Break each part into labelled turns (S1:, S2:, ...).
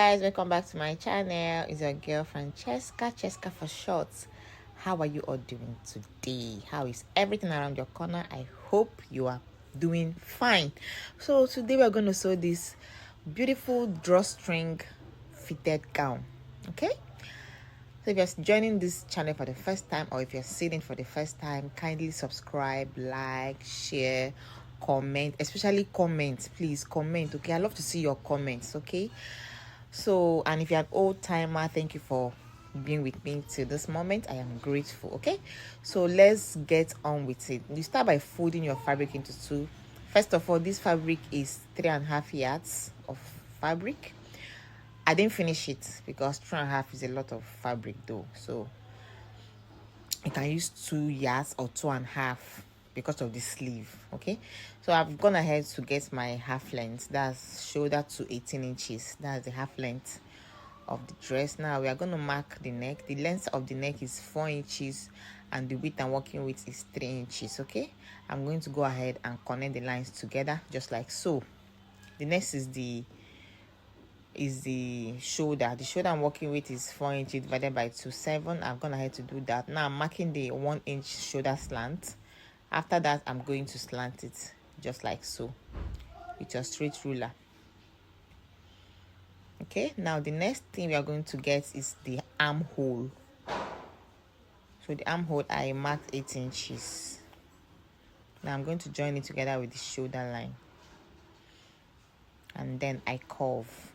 S1: guys, welcome back to my channel. It's your girl Francesca for short. How are you all doing today? How is everything around your corner? I hope you are doing fine. So today we're going to sew this beautiful drawstring fitted gown. Okay, so if you're joining this channel for the first time, or if you're seeing it for the first time, kindly subscribe, like, share, comment, especially comment. Please comment. Okay, I love to see your comments. Okay, so, and if you're an old timer, thank you for being with me to this moment. I am grateful. Okay, so let's get on with it. You start by folding your fabric into two. First of all, this fabric is 3.5 yards of fabric. I didn't finish it because 3.5 is a lot of fabric though, so you can use 2 yards or 2.5 because of the sleeve. Okay, so I've gone ahead to get my half length, that's shoulder to 18 inches. That's the half length of the dress. Now we are going to mark the neck. The length of the neck is 4 inches and the width I'm working with is 3 inches. Okay, I'm going to go ahead and connect the lines together just like so. The next is the shoulder. The shoulder I'm working with is 4 inches divided by 2.7. I've gone ahead to do that. Now I'm marking the 1 inch shoulder slant. After that, I'm going to slant it just like so with your straight ruler. Okay, now the next thing we are going to get is the armhole. So the armhole, I marked 8 inches. Now I'm going to join it together with the shoulder line, and then I curve.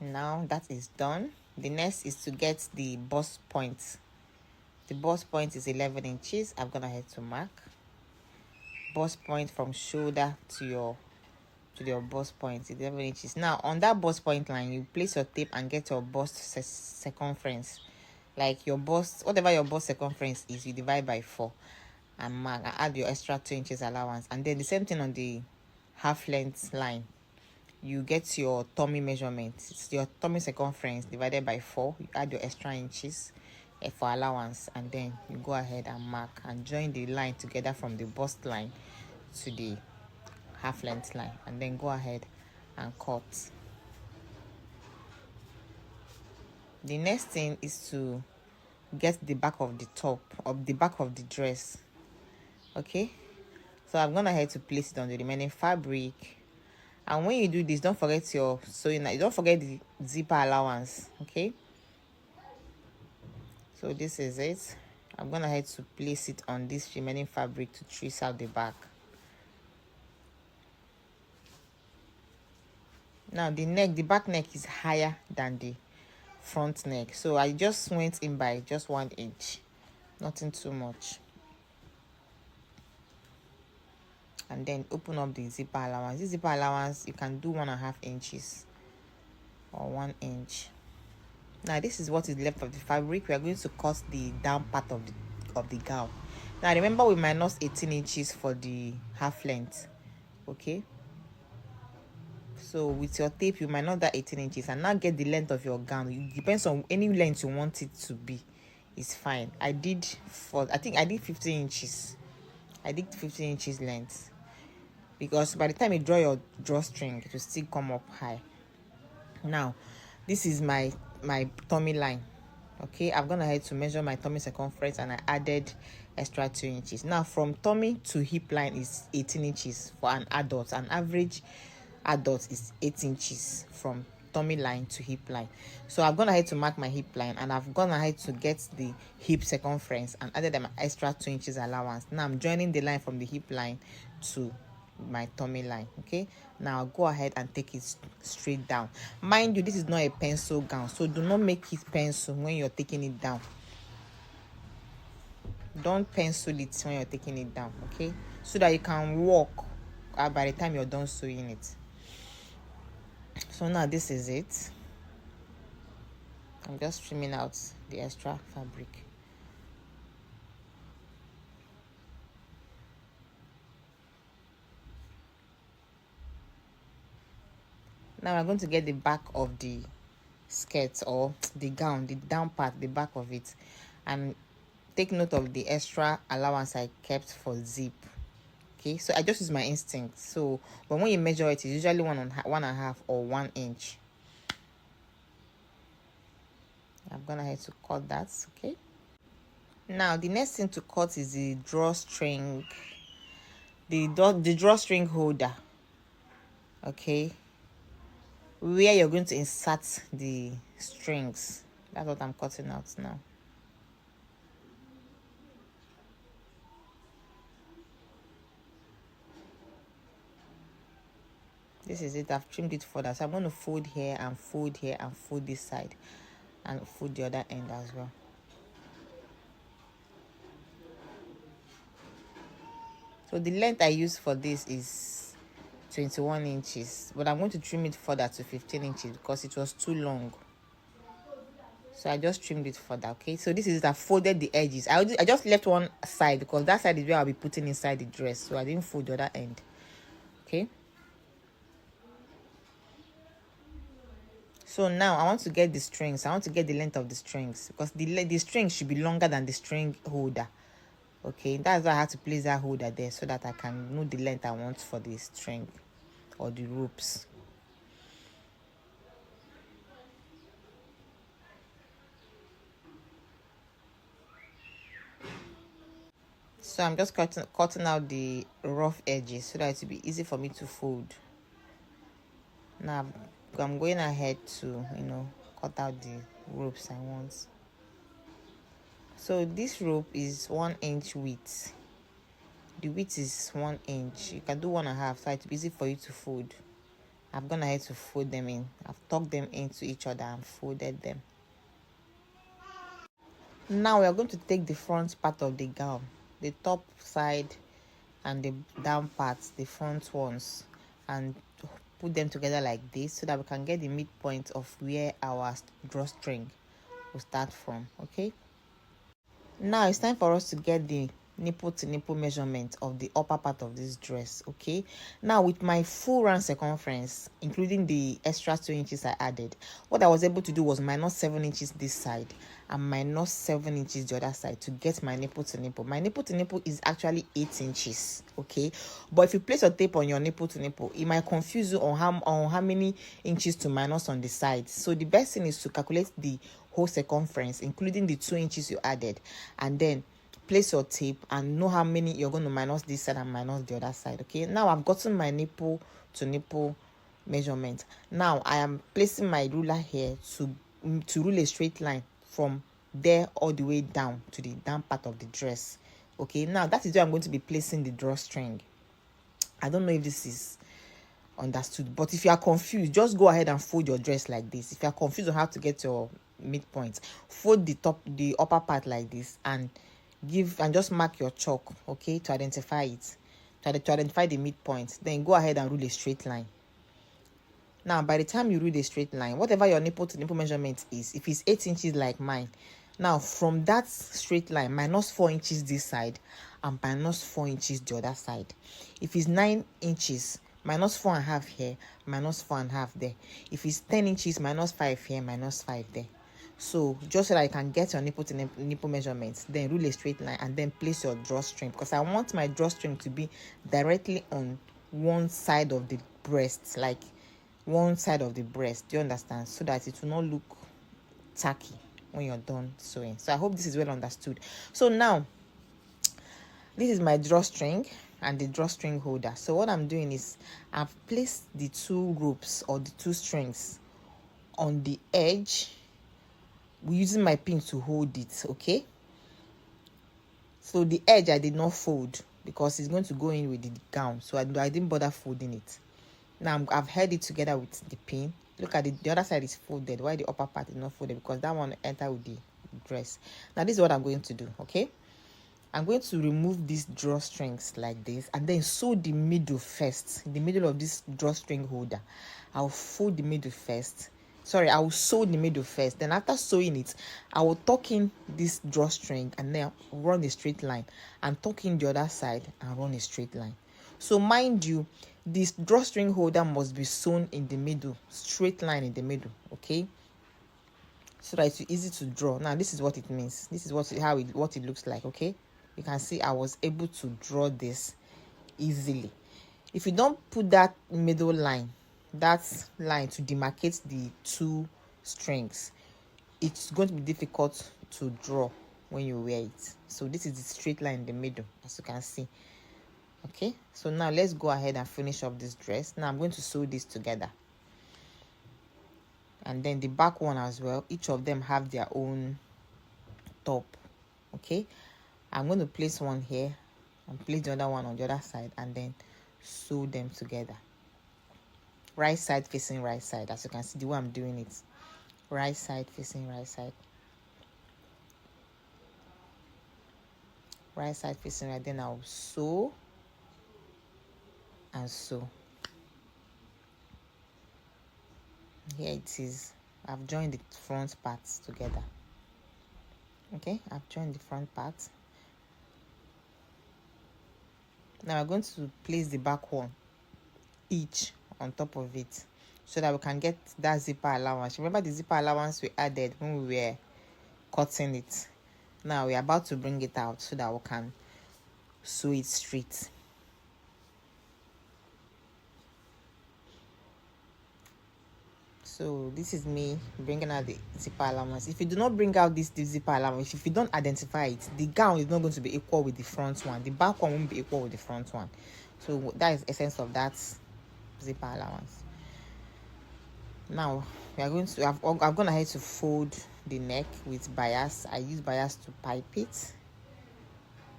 S1: Now that is done, the next is to get the bust point. The bust point is 11 inches. I've gone ahead to mark bust point from shoulder to your bust point, 11 inches. Now on that bust point line, you place your tape and get your bust circumference. Like your bust, whatever your bust circumference is, you divide by 4 and mark and add your extra 2 inches allowance. And then the same thing on the half length line. You get your tummy measurement. It's your tummy circumference divided by 4. You add your extra inches for allowance, and then you go ahead and mark and join the line together from the bust line to the half length line, and then go ahead and cut. The next thing is to get the back of the top of the back of the dress. Okay, so I've gone ahead to place it on the remaining fabric. And when you do this, don't forget your sewing. Don't forget the zipper allowance. Okay, so this is it. I'm gonna ahead to place it on this remaining fabric to trace out the back. Now the neck, the back neck is higher than the front neck, so I just went in by just 1 inch, nothing too much. And then open up the zipper allowance. This zipper allowance, you can do 1.5 inches or 1 inch. Now this is what is left of the fabric. We are going to cut the down part of the gown. Now remember, we minus 18 inches for the half length. Okay, so with your tape you minus that 18 inches and now get the length of your gown. It depends on any length you want it to be. It's fine. I think I did 15 inches. I did 15 inches length, because by the time you draw your drawstring, it will still come up high. Now this is my tummy line. Okay, I've gone ahead to measure my tummy circumference and I added extra 2 inches. Now from tummy to hip line is 18 inches for an adult. An average adult is 8 inches from tummy line to hip line. So I've gone ahead to mark my hip line and I've gone ahead to get the hip circumference and added my extra 2 inches allowance. Now I'm joining the line from the hip line to my tummy line. Okay, now I'll go ahead and take it straight down. Mind you, this is not a pencil gown, so do not make it pencil when you're taking it down. Don't pencil it when you're taking it down, okay, so that you can walk by the time you're done sewing it. So now this is it. I'm just trimming out the extra fabric. Now we're going to get the back of the skirt or the gown, the down part, the back of it, and take note of the extra allowance I kept for zip. Okay, so I just use my instinct. So but when you measure it, it's usually 1.5 or 1 inch. I'm gonna have to cut that. Okay, now the next thing to cut is the drawstring, the drawstring holder. Okay, where you're going to insert the strings. That's what I'm cutting out now. This is it. I've trimmed it further, so I'm going to fold here and fold here and fold this side and fold the other end as well. So the length I use for this is 21 inches, but I'm going to trim it further to 15 inches because it was too long. So I just trimmed it further. Okay, so this is it. I folded the edges. I just left one side because that side is where I'll be putting inside the dress, so I didn't fold the other end. Okay, so now I want to get the strings. I want to get the length of the strings because the string should be longer than the string holder. Okay, that's why I had to place that holder there so that I can know the length I want for the string or the ropes. So I'm just cutting out the rough edges so that it will be easy for me to fold. Now I'm going ahead to cut out the ropes I want. So this rope is 1 inch width. The width is 1 inch. You can do 1.5 so it's easy for you to fold. I've gone ahead to fold them in. I've tucked them into each other and folded them. Now we are going to take the front part of the gown, the top side and the down parts, the front ones, and put them together like this so that we can get the midpoint of where our drawstring will start from. Okay, now it's time for us to get the nipple to nipple measurement of the upper part of this dress. Okay, now with my full round circumference including the extra 2 inches I added, what I was able to do was minus 7 inches this side and minus 7 inches the other side to get my nipple to nipple. My nipple to nipple is actually 8 inches. Okay, but if you place your tape on your nipple to nipple, it might confuse you on how many inches to minus on the side. So the best thing is to calculate the whole circumference including the 2 inches you added, and then place your tape and know how many you're going to minus this side and minus the other side. Okay, now I've gotten my nipple to nipple measurement. Now I am placing my ruler here to rule a straight line from there all the way down to the down part of the dress. Okay, now that is where I'm going to be placing the drawstring. I don't know if this is understood, but if you are confused, just go ahead and fold your dress like this. If you are confused on how to get your midpoint, fold the upper part like this and just mark your chalk, okay, to identify it, to identify the midpoint. Then go ahead and rule a straight line. Now by the time you rule a straight line, whatever your nipple to nipple measurement is, if it's 8 inches like mine, now from that straight line minus 4 inches this side and minus 4 inches the other side. If it's 9 inches, minus 4.5 here, minus 4.5 there. If it's 10 inches, minus 5 here, minus 5 there. So just so that you can get your nipple to nipple measurements, then rule a straight line and then place your drawstring, because I want my drawstring to be directly on one side of the breast, like one side of the breast. Do you understand? So that it will not look tacky when you're done sewing. So I hope this is well understood. So now this is my drawstring and the drawstring holder. So what I'm doing is I've placed the 2 ropes or the 2 strings on the edge using my pin to hold it. Okay, so the edge I did not fold because it's going to go in with the gown, so I didn't bother folding it. Now I've held it together with the pin. Look at it, the other side is folded while the upper part is not folded because that one entered with the dress. Now this is what I'm going to do. Okay, I'm going to remove these drawstrings like this and then sew the middle first, the middle of this drawstring holder. I'll fold the middle first. Sorry, I will sew the middle first. Then after sewing it, I will tuck in this drawstring and then run a straight line, and tuck in the other side and run a straight line. So mind you, this drawstring holder must be sewn in the middle, straight line in the middle. Okay, so that it's easy to draw. Now this is what it means. This is what it looks like. Okay, you can see I was able to draw this easily. If you don't put that middle line, that line to demarcate the two strings, it's going to be difficult to draw when you wear it. So this is the straight line in the middle, as you can see. Okay, so now let's go ahead and finish up this dress. Now I'm going to sew this together, and then the back one as well. Each of them have their own top. Okay, I'm going to place one here and place the other one on the other side, and then sew them together. Right side facing right side, as you can see the way I'm doing it. Right side facing right side. Right side facing right. Then I'll sew and sew. Here it is. I've joined the front parts together. Okay, I've joined the front parts. Now we're going to place the back one each on top of it, so that we can get that zipper allowance. Remember the zipper allowance we added when we were cutting it? Now we're about to bring it out so that we can sew it straight. So this is me bringing out the zipper allowance. If you do not bring out this zipper allowance, if you don't identify it, the gown is not going to be equal with the front one. The back one won't be equal with the front one. So that is the essence of that zipper allowance. Now we are going to I've gone ahead to fold the neck with bias. I use bias to pipe it.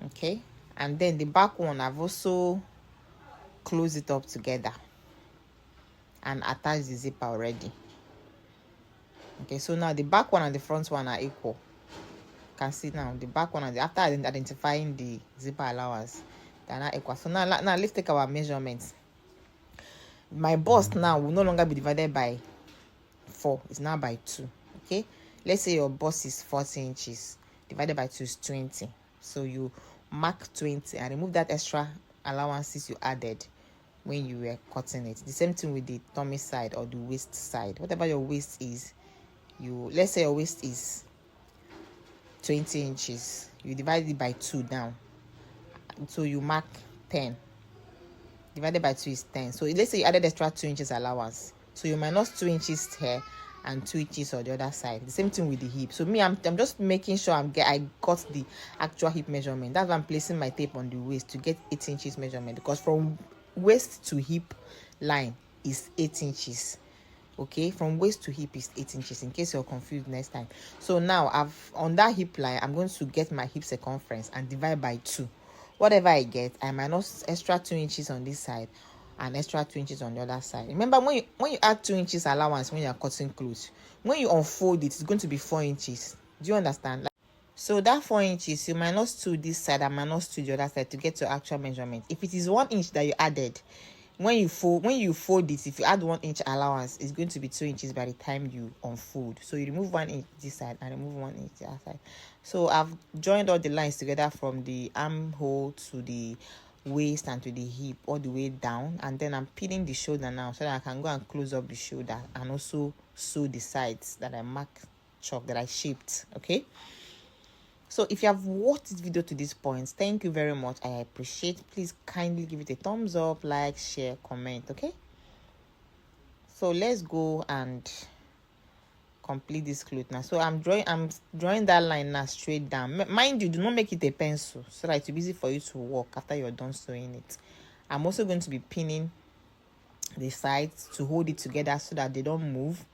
S1: Okay, and then the back one I've also closed it up together and attached the zipper already. Okay, so now the back one and the front one are equal. You can see now the back one and after identifying the zipper allowance, they are not equal. So now let's take our measurements. My bust now will no longer be divided by 4. It's now by 2. Okay, let's say your bust is 40 inches. Divided by 2 is 20. So you mark 20 and remove that extra allowances you added when you were cutting it. The same thing with the tummy side or the waist side. Whatever your waist is, let's say your waist is 20 inches. You divide it by 2 down. So you mark 10. Divided by 2 is 10. So let's say you added extra 2 inches allowance. So you minus 2 inches here and 2 inches on the other side. The same thing with the hip. So me, I'm just making sure I got the actual hip measurement. That's why I'm placing my tape on the waist to get 8 inches measurement, because from waist to hip line is 8 inches. Okay, from waist to hip is 8 inches, in case you're confused next time. So now on that hip line, I'm going to get my hip circumference and divide by 2. Whatever I get, I minus extra 2 inches on this side and extra 2 inches on the other side. Remember, when you add 2 inches allowance when you're cutting clothes, when you unfold it, it's going to be 4 inches. Do you understand? So that 4 inches, you minus 2 this side and minus 2 the other side to get your actual measurement. If it is 1 inch that you added, when you fold it, if you add 1 inch allowance, it's going to be 2 inches by the time you unfold. So you remove 1 inch this side and remove 1 inch the other side. So I've joined all the lines together from the armhole to the waist and to the hip all the way down, and then I'm pinning the shoulder now so that I can go and close up the shoulder and also sew the sides that I marked chalk, that I shaped. Okay, so if you have watched this video to this point, thank you very much. I appreciate. Please kindly give it a thumbs up, like, share, comment. Okay, so let's go and complete this cloth now. So I'm drawing that line now straight down. Mind you, do not make it a pencil so that it will be easy for you to walk after you're done sewing it. I'm also going to be pinning the sides to hold it together so that they don't move,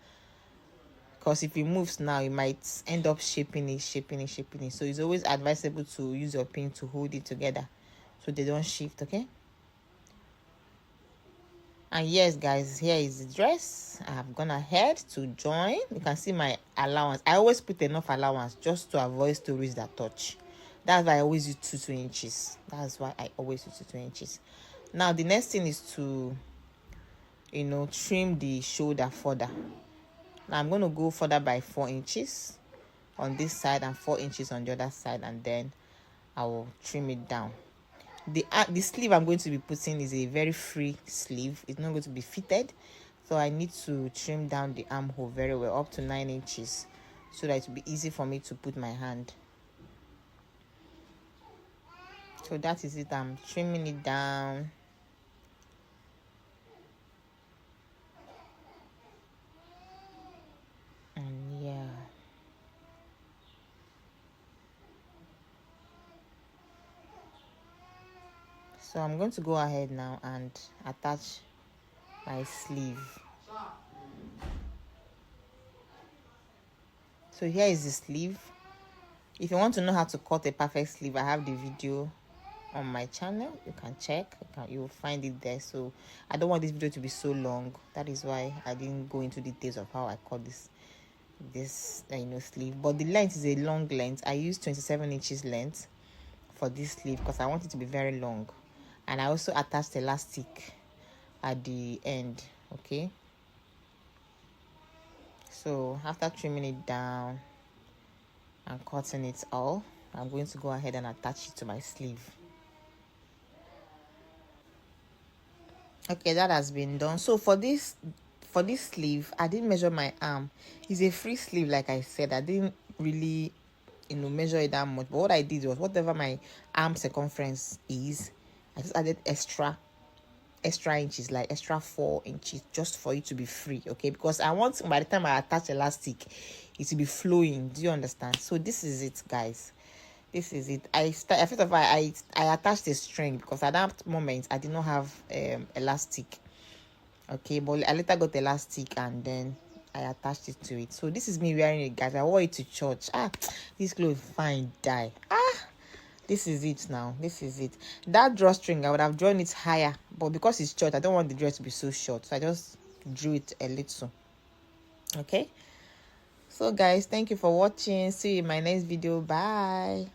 S1: because if it moves now, you might end up shaping it. So it's always advisable to use your pin to hold it together so they don't shift. Okay, and yes guys, here is the dress. I have gone ahead to join. You can see my allowance. I always put enough allowance just to avoid stories that touch. That's why I always use 2 inches. That's why I always use 2 inches. Now the next thing is to trim the shoulder further. Now I'm going to go further by 4 inches on this side and 4 inches on the other side, and then I will trim it down. The sleeve I'm going to be putting is a very free sleeve. It's not going to be fitted, so I need to trim down the armhole very well up to 9 inches so that it will be easy for me to put my hand. So that is it. I'm trimming it down. And yeah. So I'm going to go ahead now and attach my sleeve. So here is the sleeve. If you want to know how to cut a perfect sleeve, I have the video on my channel. You can check. You will find it there. So I don't want this video to be so long. That is why I didn't go into details of how I cut this sleeve. But the length is a long length. I use 27 inches length for this sleeve because I want it to be very long. And I also attached elastic at the end. Okay, so after trimming it down and cutting it all, I'm going to go ahead and attach it to my sleeve. Okay, that has been done. So for this sleeve, I didn't measure my arm. It's a free sleeve, like I said. I didn't really measure it that much, but what I did was whatever my arm circumference is, I just added extra inches, like extra 4 inches, just for it to be free. Okay, because I want, by the time I attach elastic, it will be flowing. Do you understand? So this is it, guys. This is it. First of all, I attached a string because at that moment I did not have elastic. Okay, but I later got elastic and then I attached it to it. So this is me wearing it, guys. I wore it to church. This clothes fine die. This is it now. This is it. That drawstring, I would have drawn it higher, but because it's short, I don't want the dress to be so short, so I just drew it a little. Okay, so guys, thank you for watching. See you in my next video. Bye.